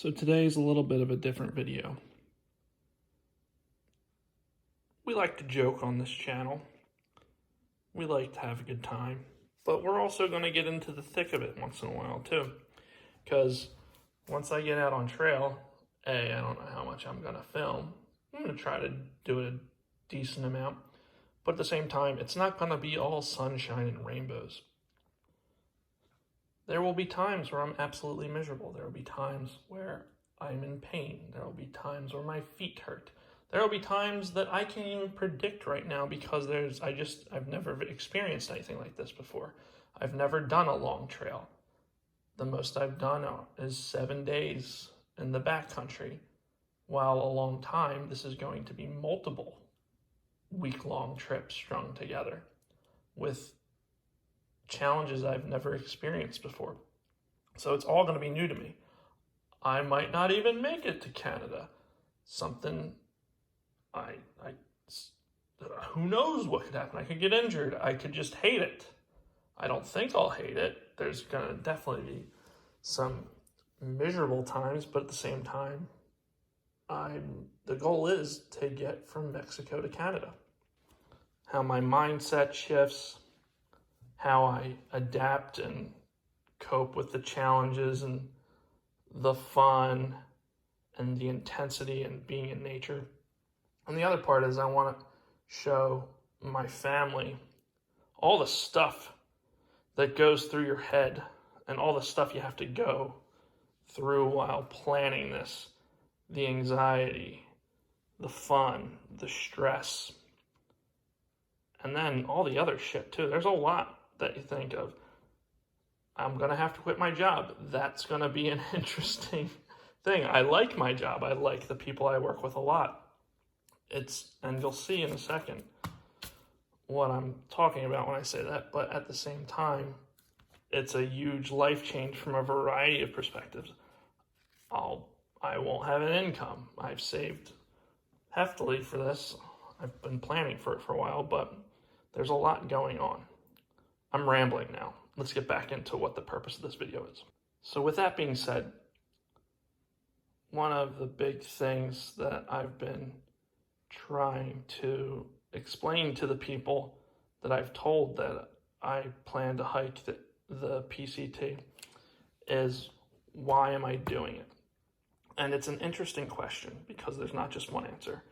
So today's a little bit of a different video. We like to joke on this channel. We like to have a good time. But we're also going to get into the thick of it once in a while too. Because once I get out on trail, I don't know how much I'm going to film. I'm going to try to do a decent amount. But at the same time, it's not going to be all sunshine and rainbows. There will be times where I'm absolutely miserable. There will be times where I'm in pain. There will be times where my feet hurt. There will be times that I can't even predict right now because I've never experienced anything like this before. I've never done a long trail. The most I've done is 7 days in the backcountry. While a long time, this is going to be multiple week-long trips strung together with challenges I've never experienced before. So it's all going to be new to me. I might not even make it to Canada. Who knows what could happen? I could get injured. I could just hate it. I don't think I'll hate it. There's going to definitely be some miserable times, but at the same time, the goal is to get from Mexico to Canada. How my mindset shifts, how I adapt and cope with the challenges and the fun and the intensity and being in nature. And the other part is I want to show my family all the stuff that goes through your head and all the stuff you have to go through while planning this. The anxiety, the fun, the stress, and then all the other shit too. There's a lot that you think of. I'm going to have to quit my job. That's going to be an interesting thing. I like my job. I like the people I work with a lot. And you'll see in a second what I'm talking about when I say that. But at the same time, it's a huge life change from a variety of perspectives. I won't have an income. I've saved heftily for this. I've been planning for it for a while, but there's a lot going on. I'm rambling now. Let's get back into what the purpose of this video is. So with that being said, one of the big things that I've been trying to explain to the people that I've told that I plan to hike the PCT is, why am I doing it? And it's an interesting question because there's not just one answer.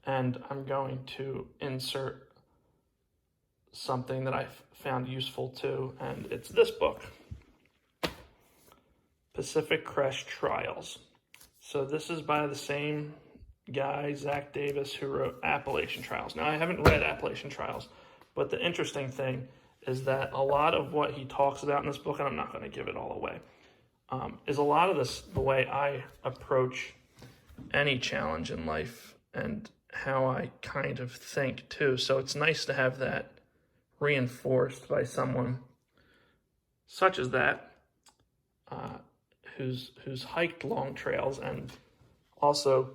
And I'm going to insert something that I've found useful too, and it's this book, Pacific Crest Trials. So this is by the same guy, Zach Davis, who wrote Appalachian Trials. Now, I haven't read Appalachian Trials, but the interesting thing is that a lot of what he talks about in this book, and I'm not going to give it all away, is a lot of this, the way I approach any challenge in life and how I kind of think too. So it's nice to have that reinforced by someone such as that, who's hiked long trails, and also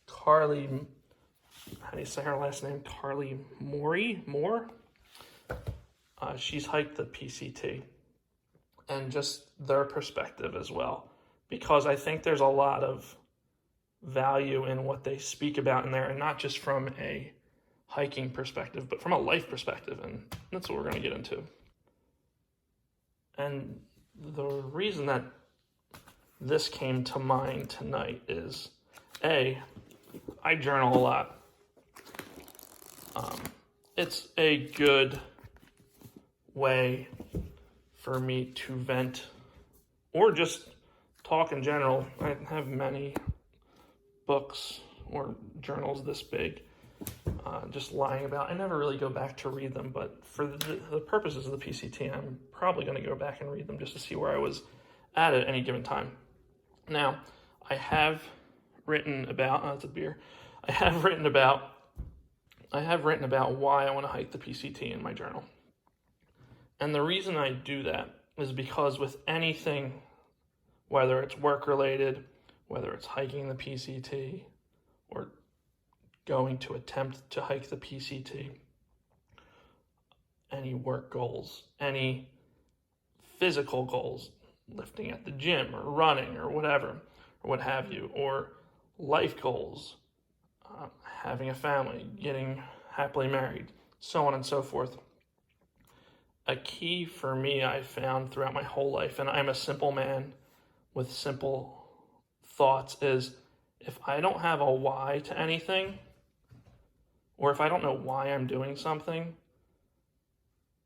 Carly, how do you say her last name? Carly Moore. She's hiked the PCT, and just their perspective as well, because I think there's a lot of value in what they speak about in there, and not just from a hiking perspective, but from a life perspective, and that's what we're going to get into. And the reason that this came to mind tonight is, I journal a lot. It's a good way for me to vent or just talk in general. I have many books or journals this big, just lying about. I never really go back to read them, but for the purposes of the PCT, I'm probably going to go back and read them just to see where I was at any given time. Now, I have written about, I have written about why I want to hike the PCT in my journal. And the reason I do that is because with anything, whether it's work-related, whether it's hiking the PCT, or going to attempt to hike the PCT, any work goals, any physical goals, lifting at the gym or running or whatever, or what have you, or life goals, having a family, getting happily married, so on and so forth. A key for me I found throughout my whole life, and I'm a simple man with simple thoughts, is if I don't have a why to anything, or if I don't know why I'm doing something,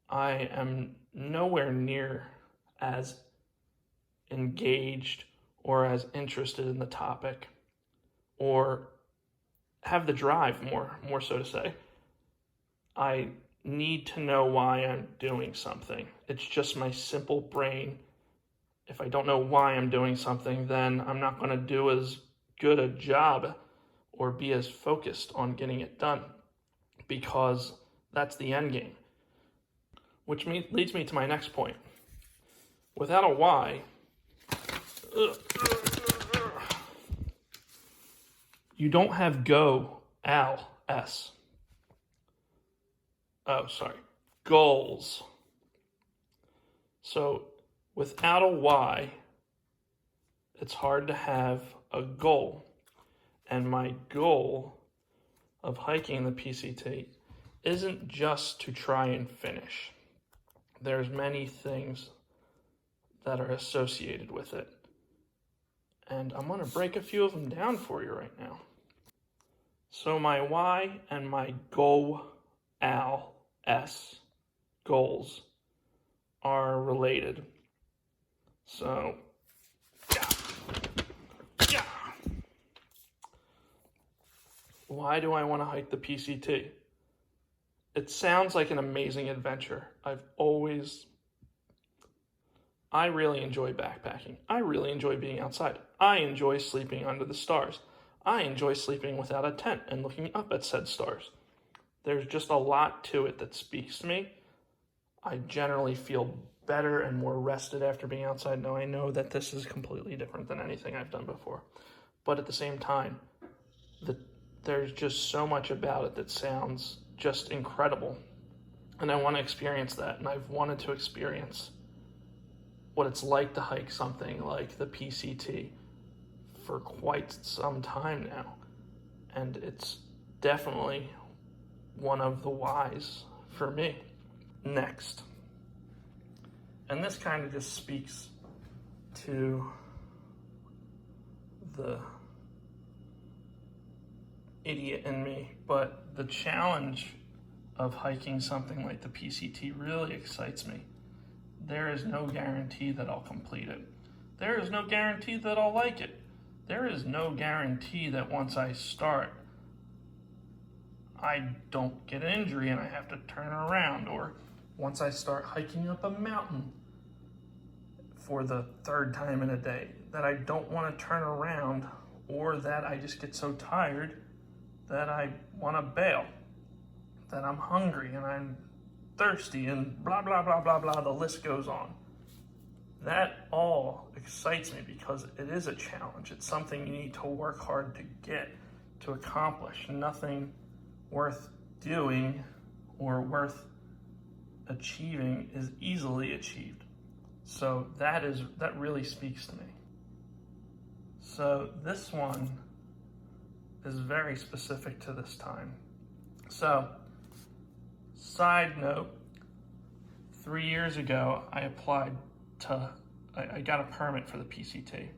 I am nowhere near as engaged or as interested in the topic, or have the drive, more so to say. I need to know why I'm doing something. It's just my simple brain. If I don't know why I'm doing something, then I'm not going to do as good a job or be as focused on getting it done, because that's the end game. Which leads me to my next point. Without a why, you don't have goals. So without a why, it's hard to have a goal. And my goal of hiking the PCT isn't just to try and finish. There's many things that are associated with it. And I'm going to break a few of them down for you right now. So my why and my goals are related. So, yeah. Why do I want to hike the PCT? It sounds like an amazing adventure. I really enjoy backpacking. I really enjoy being outside. I enjoy sleeping under the stars. I enjoy sleeping without a tent and looking up at said stars. There's just a lot to it that speaks to me. I generally feel better and more rested after being outside. Now, I know that this is completely different than anything I've done before. But at the same time, there's just so much about it that sounds just incredible. And I want to experience that. And I've wanted to experience what it's like to hike something like the PCT for quite some time now. And it's definitely one of the whys for me. Next. And this kind of just speaks to the idiot in me, but the challenge of hiking something like the PCT really excites me. There is no guarantee that I'll complete it. There is no guarantee that I'll like it. There is no guarantee that once I start, I don't get an injury and I have to turn around, or once I start hiking up a mountain for the third time in a day, that I don't want to turn around, or that I just get so tired that I want to bail, that I'm hungry and I'm thirsty and blah, blah, blah, blah, blah, the list goes on. That all excites me because it is a challenge. It's something you need to work hard to get, to accomplish. Nothing worth doing or worth achieving is easily achieved. So that really speaks to me. So this one is very specific to this time. So, side note, 3 years ago, I got a permit for the PCT.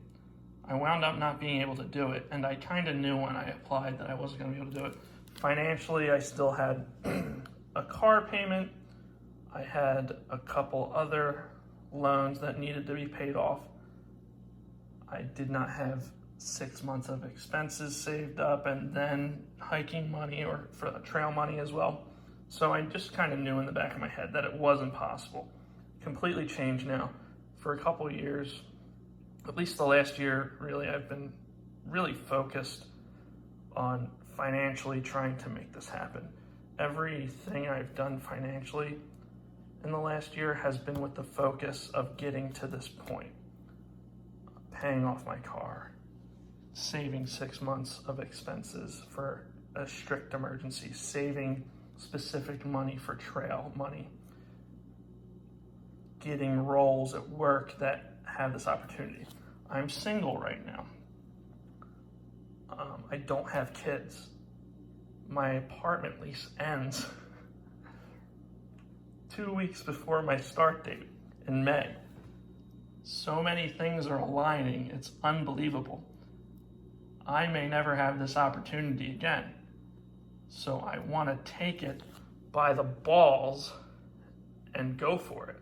I wound up not being able to do it, and I kind of knew when I applied that I wasn't going to be able to do it. Financially, I still had a car payment. I had a couple other loans that needed to be paid off. I did not have 6 months of expenses saved up, and then hiking money or for trail money as well. So I just kind of knew in the back of my head that it wasn't possible. Completely changed now. For a couple years, at least the last year, really, I've been really focused on financially trying to make this happen. Everything I've done financially in the last year has been with the focus of getting to this point. Paying off my car, saving 6 months of expenses for a strict emergency, saving specific money for trail money, getting roles at work that have this opportunity. I'm single right now. I don't have kids. My apartment lease ends 2 weeks before my start date in May. So many things are aligning, it's unbelievable. I may never have this opportunity again. So I want to take it by the balls and go for it.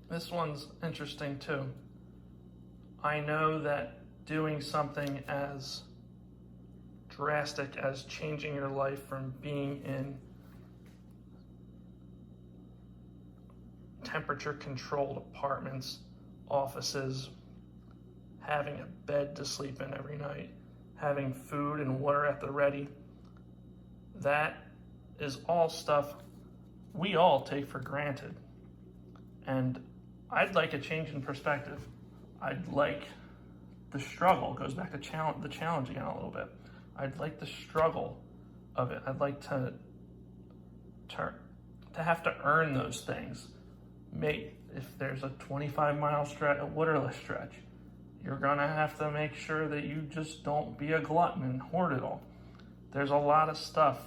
This one's interesting too. I know that doing something as drastic as changing your life from being in temperature-controlled apartments, offices, having a bed to sleep in every night, having food and water at the ready, that is all stuff we all take for granted. And I'd like a change in perspective. I'd like the struggle, goes back to the challenge again a little bit. I'd like the struggle of it. I'd like to have to earn those things. If there's a 25-mile stretch, a waterless stretch, you're gonna have to make sure that you just don't be a glutton and hoard it all. There's a lot of stuff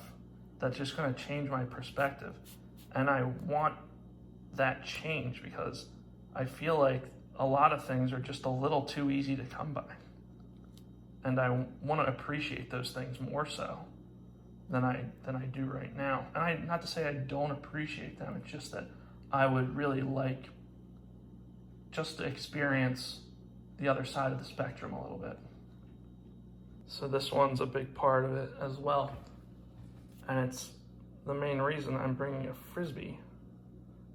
that's just gonna change my perspective. And I want that change because I feel like a lot of things are just a little too easy to come by. And I want to appreciate those things more so than I do right now. And not to say I don't appreciate them, it's just that I would really like just to experience the other side of the spectrum a little bit. So this one's a big part of it as well. And it's the main reason I'm bringing a Frisbee,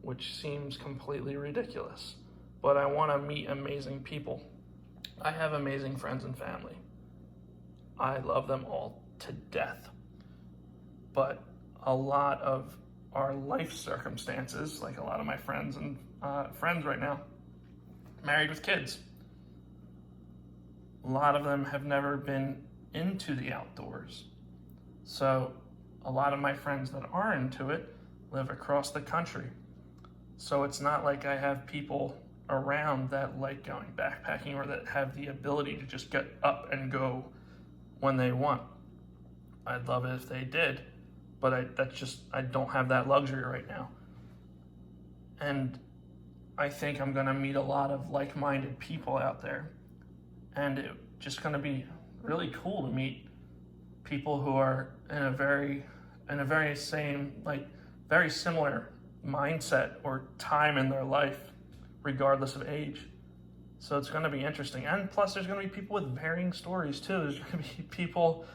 which seems completely ridiculous. But I want to meet amazing people. I have amazing friends and family. I love them all to death. But a lot of our life circumstances, like a lot of my friends and friends right now, married with kids. A lot of them have never been into the outdoors. So a lot of my friends that are into it live across the country. So it's not like I have people around that like going backpacking or that have the ability to just get up and go when they want. I'd love it if they did, but I don't have that luxury right now. And I think I'm gonna meet a lot of like-minded people out there. And it's just gonna be really cool to meet people who are in a very same, like very similar mindset or time in their life, regardless of age. So it's going to be interesting. And plus there's going to be people with varying stories too. There's going to be people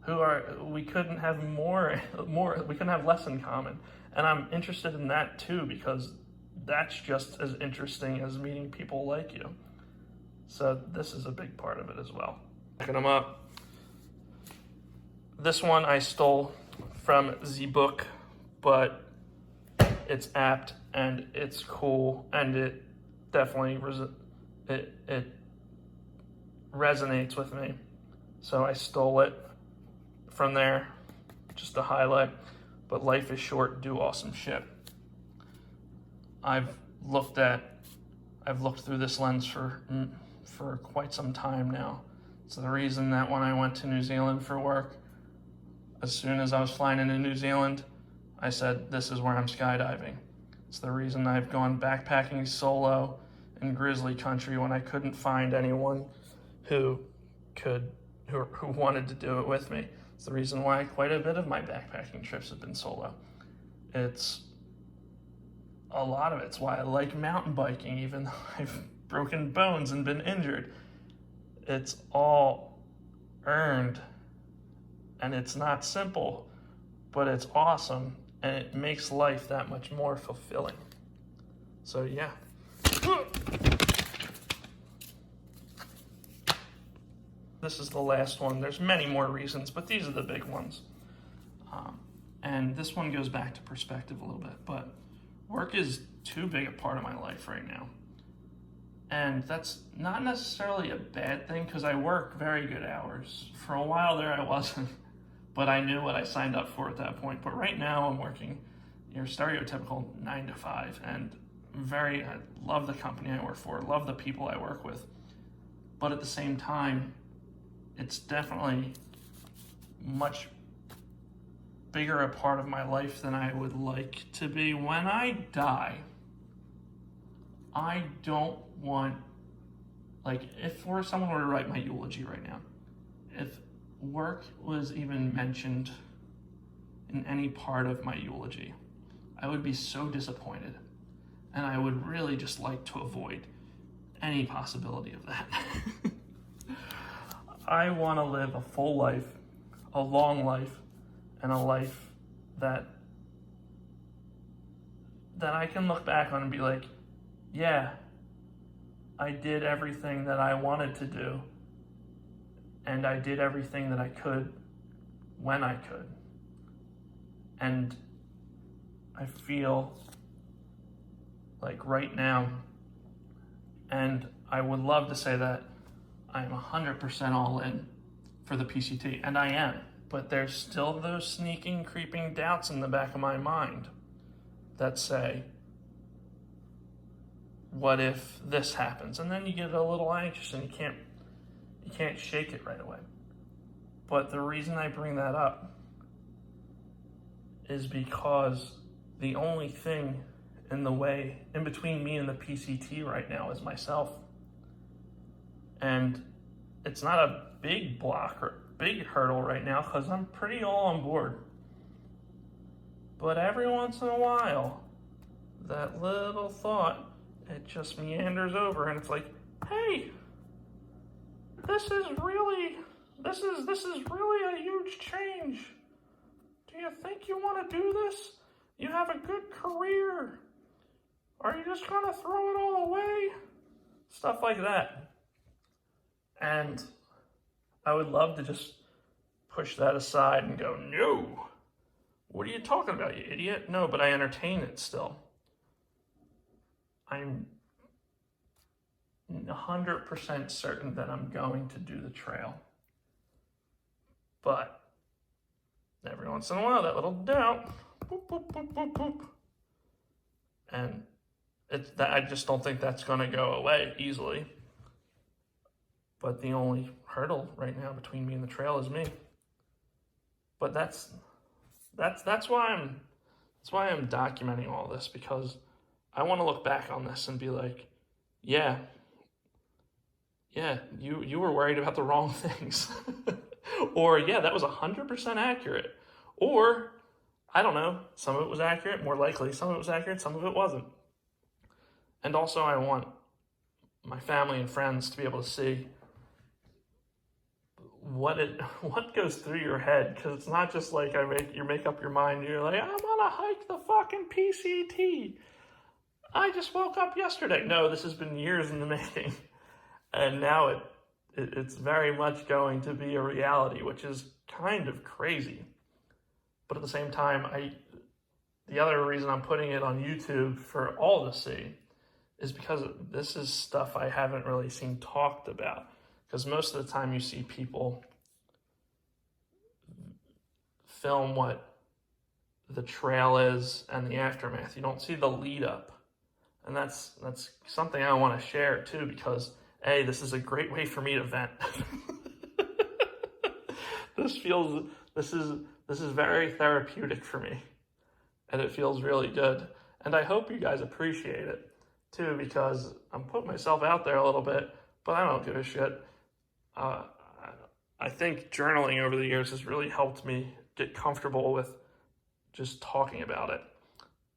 who we couldn't have we couldn't have less in common. And I'm interested in that too, because that's just as interesting as meeting people like you. So this is a big part of it as well. Picking them up. This one I stole from the book, but it's apt and it's cool and it definitely it resonates with me. So I stole it from there, just to highlight. But life is short, do awesome shit. I've looked through this lens for quite some time now. It's the reason that when I went to New Zealand for work, as soon as I was flying into New Zealand, I said, this is where I'm skydiving. It's the reason I've gone backpacking solo in grizzly country when I couldn't find anyone who wanted to do it with me. It's the reason why quite a bit of my backpacking trips have been solo. It's a lot of it's why I like mountain biking, even though I've broken bones and been injured. It's all earned, and it's not simple, but it's awesome, and it makes life that much more fulfilling. So yeah. This is the last one. There's many more reasons, but these are the big ones. And this one goes back to perspective a little bit, but work is too big a part of my life right now. And that's not necessarily a bad thing, because I work very good hours. For a while there I wasn't, but I knew what I signed up for at that point. But right now I'm working your stereotypical 9 to 5, and I love the company I work for, love the people I work with. But at the same time, it's definitely much bigger a part of my life than I would like to be. When I die, I don't want, like, if someone were to write my eulogy right now, if work was even mentioned in any part of my eulogy, I would be so disappointed. And I would really just like to avoid any possibility of that. I want to live a full life, a long life, and a life that I can look back on and be like, yeah, I did everything that I wanted to do, and I did everything that I could when I could. And I feel like right now, and I would love to say that I'm 100% all in for the PCT, and I am, but there's still those sneaking, creeping doubts in the back of my mind that say, what if this happens? And then you get a little anxious and you can't shake it right away. But the reason I bring that up is because the only thing in the way, in between me and the PCT right now, is myself. And it's not a big block or big hurdle right now because I'm pretty all on board. But every once in a while, that little thought, it just meanders over and it's like, hey, this is really a huge change. Do you think you want to do this? You have a good career. Are you just going to throw it all away? Stuff like that. And I would love to just push that aside and go, no. What are you talking about, you idiot? No, but I entertain it still. I'm 100% certain that I'm going to do the trail. But every once in a while, that little doubt, boop, boop, boop, boop, boop. And I just don't think that's going to go away easily. But the only hurdle right now between me and the trail is me. But that's why I'm documenting all this, because I want to look back on this and be like, yeah, you were worried about the wrong things. Or, yeah, that was 100% accurate. Or, I don't know, some of it was accurate, more likely. Some of it was accurate, some of it wasn't. And also I want my family and friends to be able to see what goes through your head, because it's not just like you make up your mind, you're like, I'm gonna hike the fucking PCT. I just woke up yesterday. No, this has been years in the making. And now it's very much going to be a reality, which is kind of crazy. But at the same time, the other reason I'm putting it on YouTube for all to see is because this is stuff I haven't really seen talked about. Because most of the time you see people film what the trail is and the aftermath. You don't see the lead up. And that's something I want to share too, because A, this is a great way for me to vent. This is very therapeutic for me. And it feels really good. And I hope you guys appreciate it too, because I'm putting myself out there a little bit, but I don't give a shit. I think journaling over the years has really helped me get comfortable with just talking about it,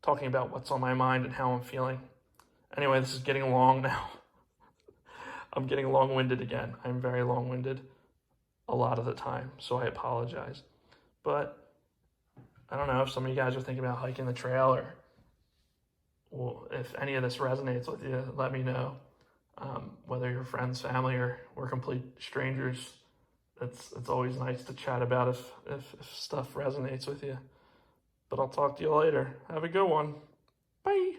talking about what's on my mind and how I'm feeling. Anyway, this is getting long now. I'm getting long-winded again. I'm very long-winded a lot of the time, so I apologize. But I don't know if some of you guys are thinking about hiking the trail, or well, if any of this resonates with you, let me know. Whether you're friends, family, or we're complete strangers, it's always nice to chat about if stuff resonates with you. But I'll talk to you later. Have a good one. Bye.